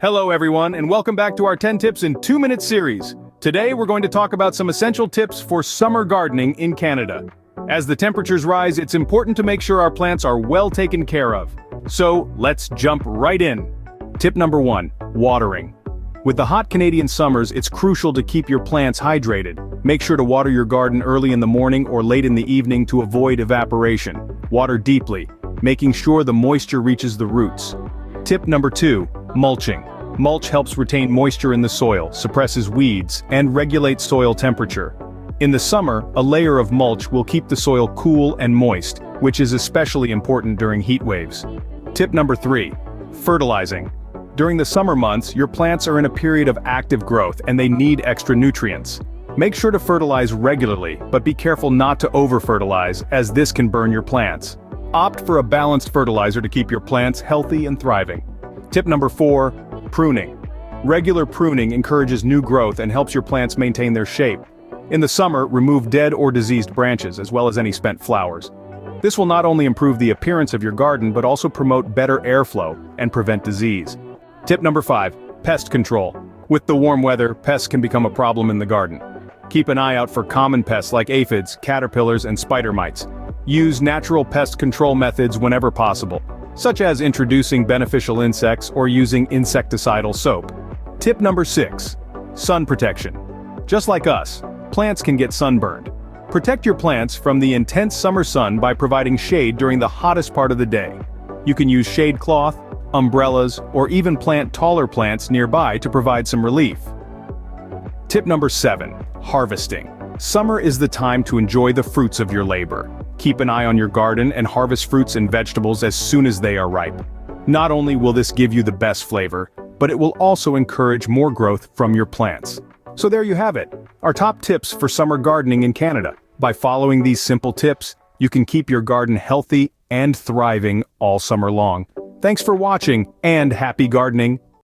Hello everyone, and welcome back to our 10 Tips in 2 Minutes series. Today we're going to talk about some essential tips for summer gardening in Canada. As the temperatures rise, it's important to make sure our plants are well taken care of. So, let's jump right in. Tip number 1, watering. With the hot Canadian summers, it's crucial to keep your plants hydrated. Make sure to water your garden early in the morning or late in the evening to avoid evaporation. Water deeply, making sure the moisture reaches the roots. Tip number 2, mulching. Mulch helps retain moisture in the soil, suppresses weeds, and regulates soil temperature. In the summer, a layer of mulch will keep the soil cool and moist, which is especially important during heat waves. Tip number 3, fertilizing. During the summer months, your plants are in a period of active growth and they need extra nutrients. Make sure to fertilize regularly, but be careful not to over-fertilize, as this can burn your plants. Opt for a balanced fertilizer to keep your plants healthy and thriving. Tip number 4, pruning. Regular pruning encourages new growth and helps your plants maintain their shape. In the summer, remove dead or diseased branches as well as any spent flowers. This will not only improve the appearance of your garden but also promote better airflow and prevent disease. Tip number 5, pest control. With the warm weather, pests can become a problem in the garden. Keep an eye out for common pests like aphids, caterpillars, and spider mites. Use natural pest control methods whenever possible, such as introducing beneficial insects or using insecticidal soap. Tip number 6, sun protection. Just like us, plants can get sunburned. Protect your plants from the intense summer sun by providing shade during the hottest part of the day. You can use shade cloth, umbrellas, or even plant taller plants nearby to provide some relief. Tip number 7, harvesting. Summer is the time to enjoy the fruits of your labor. Keep an eye on your garden and harvest fruits and vegetables as soon as they are ripe. Not only will this give you the best flavor, but it will also encourage more growth from your plants. So there you have it, our top tips for summer gardening in Canada. By following these simple tips, you can keep your garden healthy and thriving all summer long. Thanks for watching, and happy gardening!